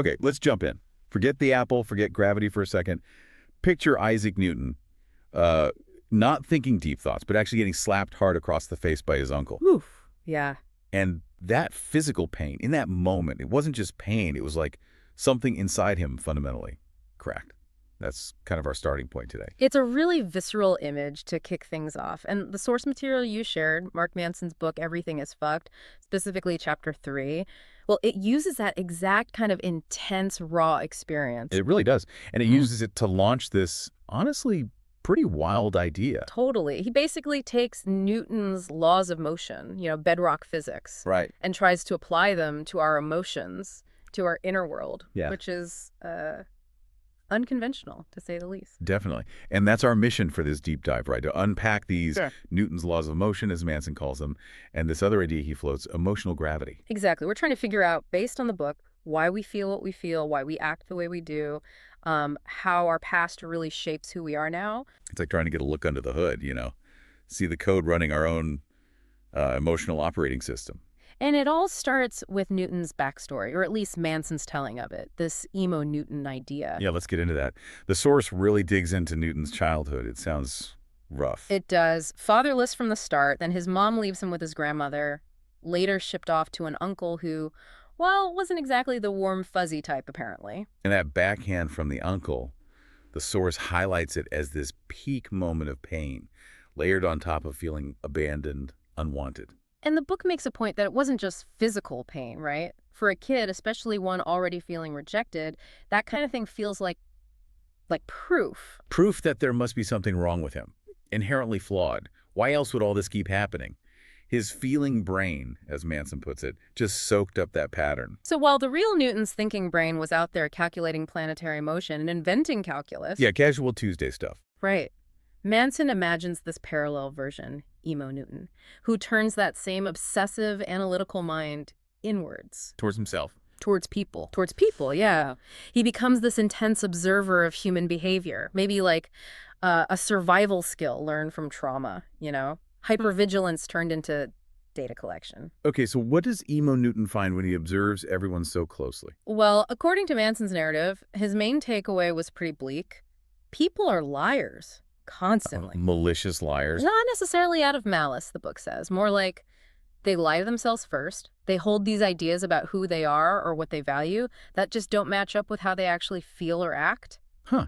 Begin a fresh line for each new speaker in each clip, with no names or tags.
Okay, let's jump in. Forget the apple, forget gravity for a second. Picture Isaac Newton, not thinking deep thoughts, but actually getting slapped hard across the face by his uncle.
Oof. Yeah.
And that physical pain, in that moment, it wasn't just pain. It was like something inside him fundamentally cracked. That's kind of our starting point today.
It's a really visceral image to kick things off. And the source material you shared, Mark Manson's book, Everything is Fucked, specifically Chapter 3, well, it uses that exact kind of intense, raw experience.
It really does. And it uses it to launch this, honestly, pretty wild idea.
Totally. He basically takes Newton's laws of motion, bedrock physics,
Right.
and tries to apply them to our emotions, to our inner world,
Yeah.
which is unconventional, to say the least.
Definitely. And that's our mission for this deep dive, right? To unpack these
Sure.
Newton's laws of motion, as Manson calls them, and this other idea he floats, emotional gravity.
Exactly. We're trying to figure out, based on the book, why we feel what we feel, why we act the way we do, how our past really shapes who we are now.
It's like trying to get a look under the hood, see the code running our own emotional operating system.
And it all starts with Newton's backstory, or at least Manson's telling of it, this emo Newton idea.
Yeah, let's get into that. The source really digs into Newton's childhood. It sounds rough.
It does. Fatherless from the start, then his mom leaves him with his grandmother, later shipped off to an uncle who, well, wasn't exactly the warm, fuzzy type, apparently.
And that backhand from the uncle, the source highlights it as this peak moment of pain, layered on top of feeling abandoned, unwanted.
And the book makes a point that it wasn't just physical pain, right? For a kid, especially one already feeling rejected, that kind of thing feels like proof.
Proof that there must be something wrong with him, inherently flawed. Why else would all this keep happening? His feeling brain, as Manson puts it, just soaked up that pattern.
So while the real Newton's thinking brain was out there calculating planetary motion and inventing calculus...
Yeah, casual Tuesday stuff.
Right. Manson imagines this parallel version, emo Newton, who turns that same obsessive, analytical mind inwards.
Towards himself.
Towards people. Towards people, yeah. He becomes this intense observer of human behavior, maybe like a survival skill learned from trauma, Hypervigilance turned into data collection.
Okay, so what does emo Newton find when he observes everyone so closely?
Well, according to Manson's narrative, his main takeaway was pretty bleak. People are liars. Constantly.
Malicious liars.
Not necessarily out of malice, the book says. More like they lie to themselves first. They hold these ideas about who they are or what they value that just don't match up with how they actually feel or act.
Huh.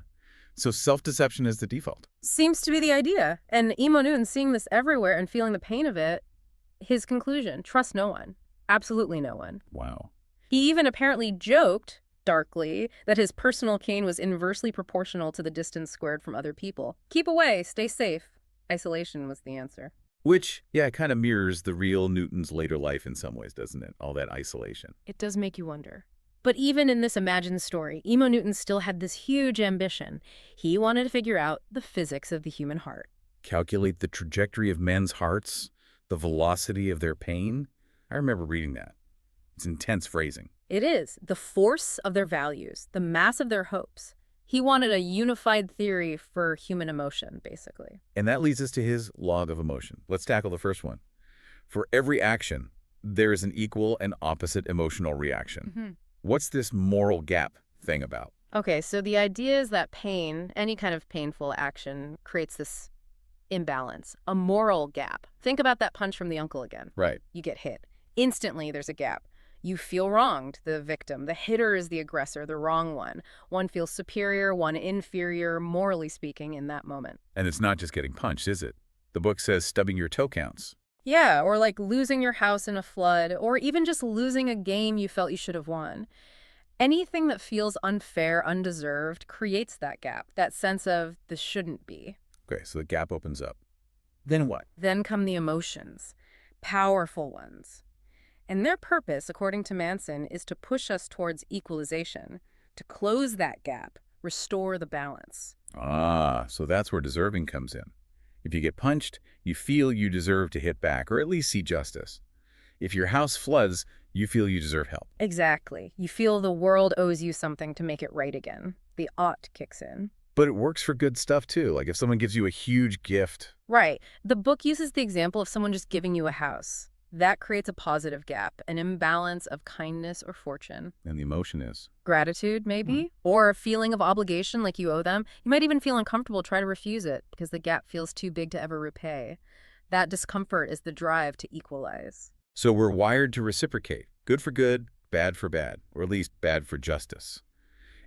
So self-deception is the default.
Seems to be the idea. And emo Newton, seeing this everywhere and feeling the pain of it, his conclusion, trust no one. Absolutely no one.
Wow.
He even apparently joked, darkly, that his personal gain was inversely proportional to the distance squared from other people. Keep away, stay safe. Isolation was the answer.
Which, yeah, kind of mirrors the real Newton's later life in some ways, doesn't it? All that isolation.
It does make you wonder. But even in this imagined story, emo Newton still had this huge ambition. He wanted to figure out the physics of the human heart.
Calculate the trajectory of men's hearts, the velocity of their pain. I remember reading that. It's intense phrasing.
It is. The force of their values, the mass of their hopes. He wanted a unified theory for human emotion, basically.
And that leads us to his log of emotion. Let's tackle the first one. For every action, there is an equal and opposite emotional reaction.
Mm-hmm.
What's this moral gap thing about?
Okay, so the idea is that pain, any kind of painful action, creates this imbalance, a moral gap. Think about that punch from the uncle again.
Right.
You get hit. Instantly, there's a gap. You feel wronged, the victim. The hitter is the aggressor, the wrong one. One feels superior, one inferior, morally speaking, in that moment.
And it's not just getting punched, is it? The book says stubbing your toe counts.
Yeah, or like losing your house in a flood, or even just losing a game you felt you should have won. Anything that feels unfair, undeserved, creates that gap, that sense of this shouldn't be.
Okay, so the gap opens up. Then what?
Then come the emotions, powerful ones. And their purpose, according to Manson, is to push us towards equalization, to close that gap, restore the balance.
Ah, so that's where deserving comes in. If you get punched, you feel you deserve to hit back or at least see justice. If your house floods, you feel you deserve help.
Exactly. You feel the world owes you something to make it right again. The ought kicks in.
But it works for good stuff too. Like if someone gives you a huge gift.
Right. The book uses the example of someone just giving you a house. That creates a positive gap, an imbalance of kindness or fortune.
And the emotion is?
Gratitude, maybe, or a feeling of obligation like you owe them. You might even feel uncomfortable, try to refuse it because the gap feels too big to ever repay. That discomfort is the drive to equalize.
So we're wired to reciprocate. Good for good, bad for bad, or at least bad for justice.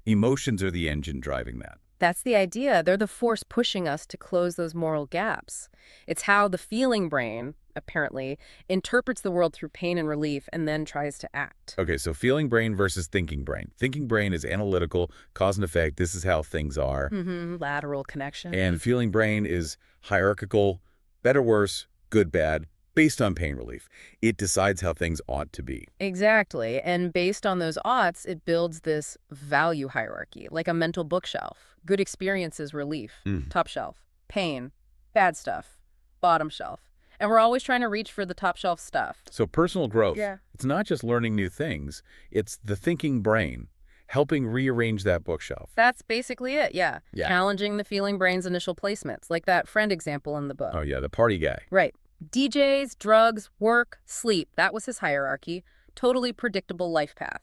Emotions are the engine driving that.
That's the idea. They're the force pushing us to close those moral gaps. It's how the feeling brain, apparently, interprets the world through pain and relief and then tries to act.
Okay, so feeling brain versus thinking brain. Thinking brain is analytical, cause and effect, this is how things are.
Lateral connection.
And feeling brain is hierarchical, better, worse, good, bad, based on pain relief. It decides how things ought to be.
Exactly. And based on those oughts, it builds this value hierarchy, like a mental bookshelf. Good experiences, relief. Top shelf. Pain. Bad stuff. Bottom shelf. And we're always trying to reach for the top shelf stuff.
So personal growth.
Yeah.
It's not just learning new things. It's the thinking brain helping rearrange that bookshelf.
That's basically it, yeah.
Yeah.
Challenging the feeling brain's initial placements, like that friend example in the book.
Oh, yeah, the party guy.
Right. DJs, drugs, work, sleep. That was his hierarchy. Totally predictable life path.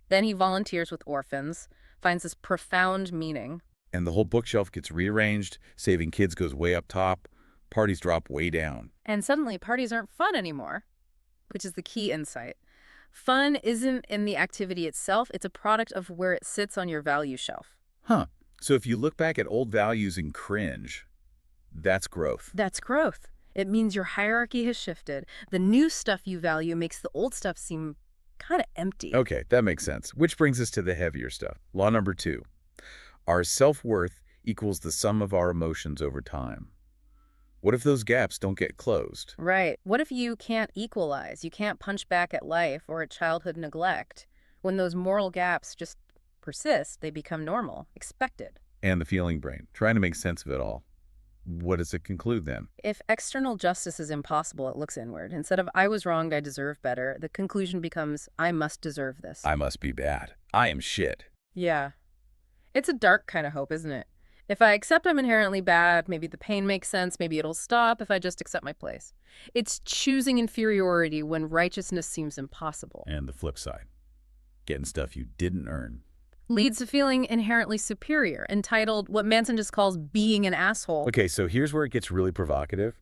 Then he volunteers with orphans, finds this profound meaning.
And the whole bookshelf gets rearranged, saving kids goes way up top, parties drop way down.
And suddenly parties aren't fun anymore, which is the key insight. Fun isn't in the activity itself, it's a product of where it sits on your value shelf.
Huh. So if you look back at old values and cringe, that's growth.
That's growth. It means your hierarchy has shifted. The new stuff you value makes the old stuff seem kind of empty.
Okay, that makes sense. Which brings us to the heavier stuff. Law number 2. Our self-worth equals the sum of our emotions over time. What if those gaps don't get closed?
Right. What if you can't equalize? You can't punch back at life or at childhood neglect. When those moral gaps just persist, they become normal, expected.
And the feeling brain, trying to make sense of it all. What does it conclude then?
If external justice is impossible, it looks inward. Instead of I was wronged, I deserve better, the conclusion becomes I must deserve this.
I must be bad. I am shit.
Yeah. It's a dark kind of hope, isn't it? If I accept I'm inherently bad, maybe the pain makes sense, maybe it'll stop if I just accept my place. It's choosing inferiority when righteousness seems impossible.
And the flip side, getting stuff you didn't earn.
Leads to feeling inherently superior, entitled, what Manson just calls being an asshole.
Okay, so here's where it gets really provocative.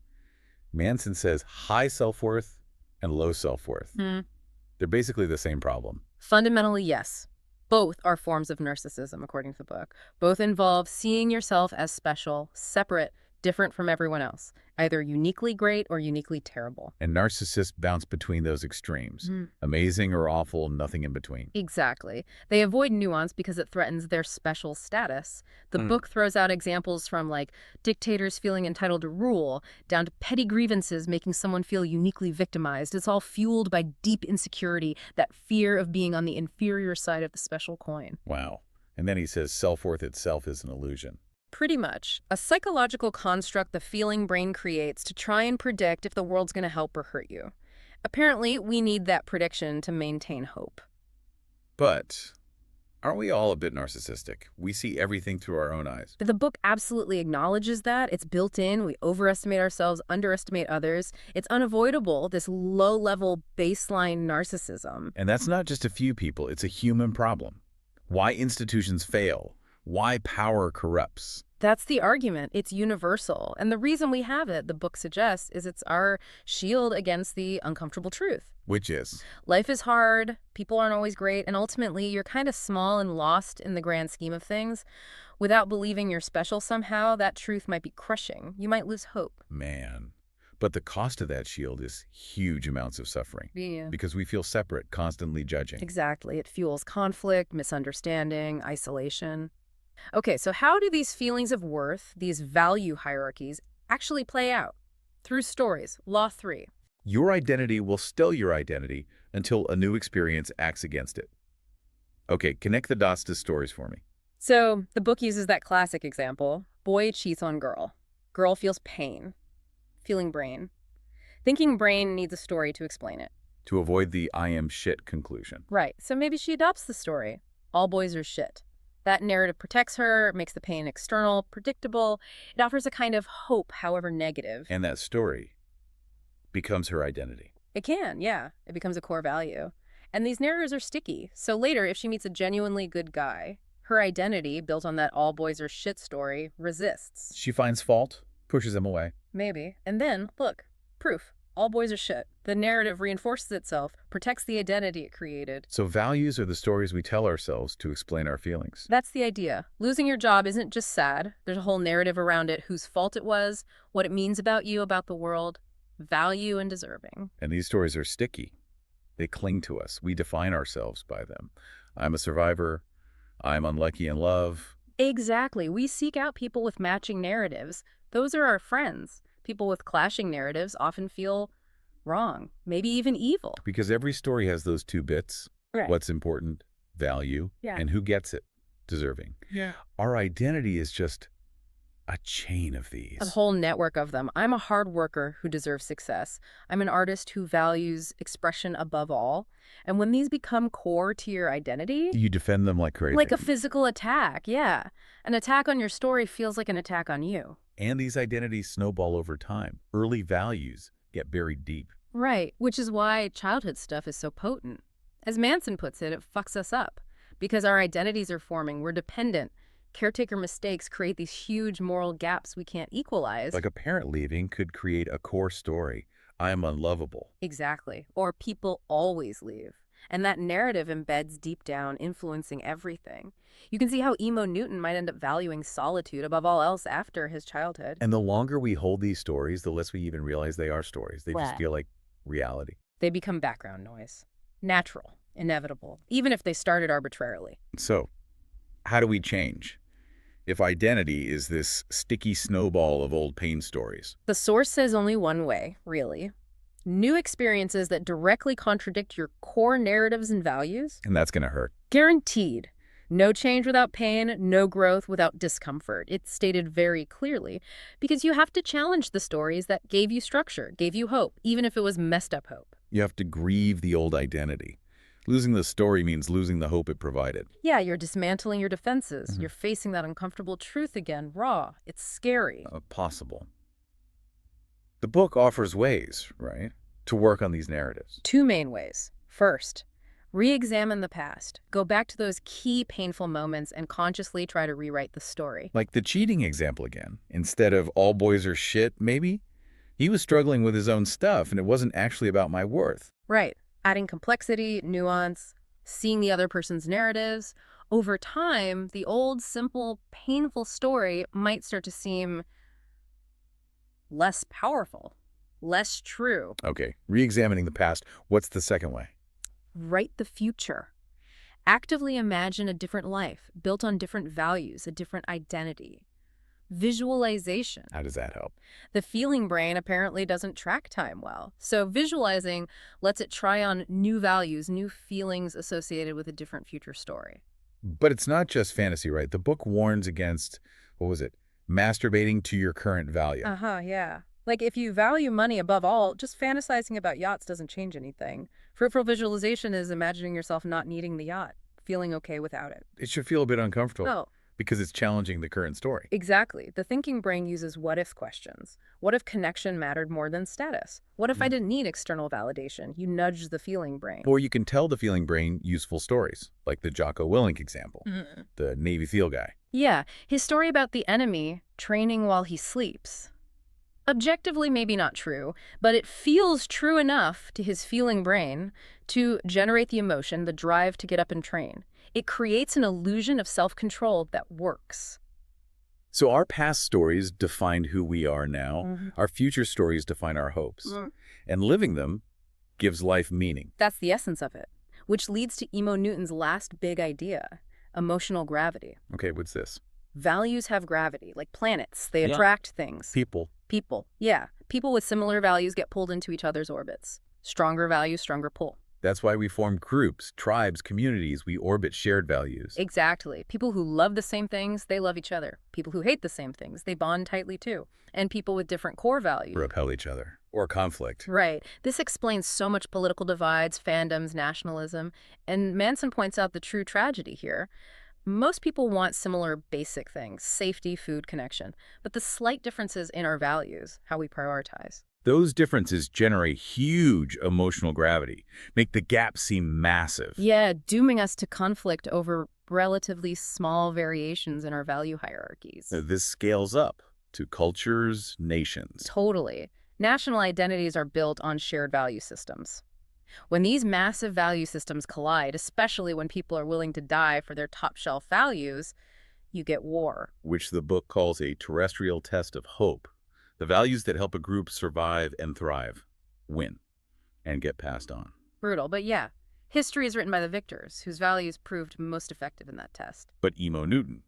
Manson says high self-worth and low self-worth. They're basically the same problem.
Fundamentally, yes. Both are forms of narcissism, according to the book. Both involve seeing yourself as special, separate, different from everyone else, either uniquely great or uniquely terrible.
And narcissists bounce between those extremes. Amazing or awful, nothing in between.
Exactly. They avoid nuance because it threatens their special status. The book throws out examples from like dictators feeling entitled to rule, down to petty grievances making someone feel uniquely victimized. It's all fueled by deep insecurity, that fear of being on the inferior side of the special coin.
Wow. And then he says self-worth itself is an illusion.
Pretty much. A psychological construct the feeling brain creates to try and predict if the world's going to help or hurt you. Apparently, we need that prediction to maintain hope.
But aren't we all a bit narcissistic? We see everything through our own eyes.
The book absolutely acknowledges that. It's built in. We overestimate ourselves, underestimate others. It's unavoidable, this low-level baseline narcissism.
And that's not just a few people. It's a human problem. Why institutions fail. Why power corrupts.
That's the argument. It's universal. And the reason we have it, the book suggests, is it's our shield against the uncomfortable truth.
Which is?
Life is hard, people aren't always great, and ultimately you're kind of small and lost in the grand scheme of things. Without believing you're special somehow, that truth might be crushing. You might lose hope.
Man. But the cost of that shield is huge amounts of suffering.
Yeah.
Because we feel separate, constantly judging.
Exactly. It fuels conflict, misunderstanding, isolation. Okay, so how do these feelings of worth, these value hierarchies, actually play out? Through stories. Law 3.
Your identity will still your identity until a new experience acts against it. Okay, connect the dots to stories for me.
So the book uses that classic example. Boy cheats on girl. Girl feels pain. Feeling brain. Thinking brain needs a story to explain it.
To avoid the I am shit conclusion.
Right, so maybe she adopts the story. All boys are shit. That narrative protects her, makes the pain external, predictable. It offers a kind of hope, however negative.
And that story becomes her identity.
It can, yeah. It becomes a core value. And these narrators are sticky. So later, if she meets a genuinely good guy, her identity, built on that all boys are shit story, resists.
She finds fault, pushes him away.
Maybe. And then, look, proof. All boys are shit. The narrative reinforces itself, protects the identity it created.
So values are the stories we tell ourselves to explain our feelings.
That's the idea. Losing your job isn't just sad. There's a whole narrative around it, whose fault it was, what it means about you, about the world, value and deserving.
And these stories are sticky. They cling to us. We define ourselves by them. I'm a survivor. I'm unlucky in love.
Exactly. We seek out people with matching narratives. Those are our friends. People with clashing narratives often feel wrong, maybe even evil.
Because every story has those two bits.
Right.
What's important, value, and who gets it, deserving.
Yeah.
Our identity is just a chain of these.
A whole network of them. I'm a hard worker who deserves success. I'm an artist who values expression above all. And when these become core to your identity...
You defend them like crazy.
Like a physical attack, yeah. An attack on your story feels like an attack on you.
And these identities snowball over time. Early values get buried deep.
Right, which is why childhood stuff is so potent. As Manson puts it, it fucks us up. Because our identities are forming, we're dependent. Caretaker mistakes create these huge moral gaps we can't equalize.
Like a parent leaving could create a core story. I am unlovable.
Exactly. Or people always leave. And that narrative embeds deep down, influencing everything. You can see how Emo Newton might end up valuing solitude above all else after his childhood.
And the longer we hold these stories, the less we even realize they are stories. They just feel like reality.
They become background noise. Natural, inevitable, even if they started arbitrarily.
So, how do we change? If identity is this sticky snowball of old pain stories.
The source says only one way, really. New experiences that directly contradict your core narratives and values.
And that's going to hurt.
Guaranteed. No change without pain, no growth without discomfort. It's stated very clearly because you have to challenge the stories that gave you structure, gave you hope, even if it was messed up hope.
You have to grieve the old identity. Losing the story means losing the hope it provided.
Yeah, you're dismantling your defenses. You're facing that uncomfortable truth again, raw. It's scary.
Possible. The book offers ways, right, to work on these narratives.
Two main ways. First, re-examine the past. Go back to those key painful moments and consciously try to rewrite the story.
Like the cheating example again. Instead of all boys are shit, maybe? He was struggling with his own stuff, and it wasn't actually about my worth.
Right. Adding complexity, nuance, seeing the other person's narratives. Over time, the old, simple, painful story might start to seem less powerful, less true.
Okay, re-examining the past. What's the second way?
Write the future. Actively imagine a different life, built on different values, a different identity. Visualization.
How does that help?
The feeling brain apparently doesn't track time well. So visualizing lets it try on new values, new feelings associated with a different future story.
But it's not just fantasy, right? The book warns against, what was it? Masturbating to your current value.
Yeah. Like if you value money above all, just fantasizing about yachts doesn't change anything. Fruitful visualization is imagining yourself not needing the yacht, feeling okay without it.
It should feel a bit uncomfortable.
Oh.
Because it's challenging the current story.
Exactly. The thinking brain uses what-if questions. What if connection mattered more than status? What if I didn't need external validation? You nudge the feeling brain.
Or you can tell the feeling brain useful stories, like the Jocko Willink example, the Navy SEAL guy.
Yeah, his story about the enemy training while he sleeps. Objectively, maybe not true, but it feels true enough to his feeling brain to generate the emotion, the drive to get up and train. It creates an illusion of self-control that works.
So our past stories define who we are now. Our future stories define our hopes. And living them gives life meaning.
That's the essence of it, which leads to Emo Newton's last big idea, emotional gravity.
Okay, what's this?
Values have gravity, like planets. They attract things.
People.
People, yeah. People with similar values get pulled into each other's orbits. Stronger values, stronger pull.
That's why we form groups, tribes, communities. We orbit shared values.
Exactly. People who love the same things, they love each other. People who hate the same things, they bond tightly too. And people with different core values
repel each other. Or conflict.
Right. This explains so much political divides, fandoms, nationalism. And Manson points out the true tragedy here. Most people want similar basic things, safety, food, connection. But the slight differences in our values, how we prioritize.
Those differences generate huge emotional gravity, make the gap seem massive.
Yeah, dooming us to conflict over relatively small variations in our value hierarchies.
This scales up to cultures, nations.
Totally. National identities are built on shared value systems. When these massive value systems collide, especially when people are willing to die for their top-shelf values, you get war.
Which the book calls a terrestrial test of hope. The values that help a group survive and thrive, win, and get passed on.
Brutal, but yeah. History is written by the victors, whose values proved most effective in that test.
But Emo Newton,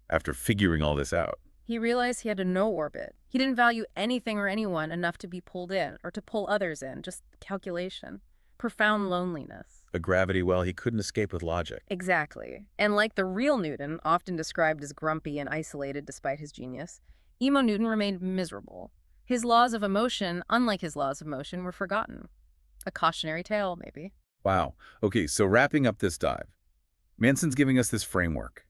after figuring all this out,
He realized he had a no orbit. He didn't value anything or anyone enough to be pulled in, or to pull others in, just calculation. Profound loneliness.
a gravity well he couldn't escape with logic.
Exactly. And like the real Newton, often described as grumpy and isolated despite his genius, Emo Newton remained miserable. His laws of emotion, unlike his laws of motion, were forgotten. A cautionary tale, maybe.
Wow. Okay, so wrapping up this dive, Manson's giving us this framework.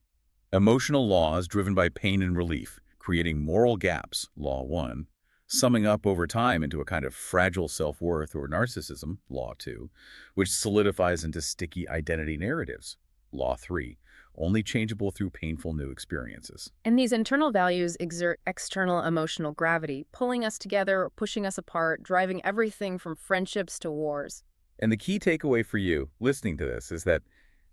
Emotional laws driven by pain and relief, creating moral gaps, Law 1, summing up over time into a kind of fragile self-worth or narcissism, Law 2, which solidifies into sticky identity narratives, Law 3, only changeable through painful new experiences.
And these internal values exert external emotional gravity, pulling us together or pushing us apart, driving everything from friendships to wars.
And the key takeaway for you listening to this is that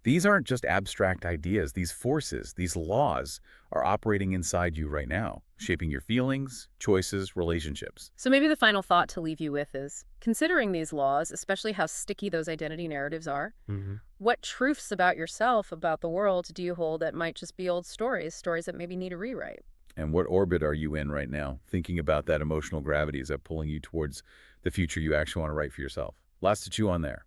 these aren't just abstract ideas. These forces, these laws, are operating inside you right now, shaping your feelings, choices, relationships.
So maybe the final thought to leave you with is, considering these laws, especially how sticky those identity narratives are, what truths about yourself, about the world, do you hold that might just be old stories that maybe need a rewrite?
And what orbit are you in right now, thinking about that emotional gravity? Is that pulling you towards the future you actually want to write for yourself? Lots to chew on there.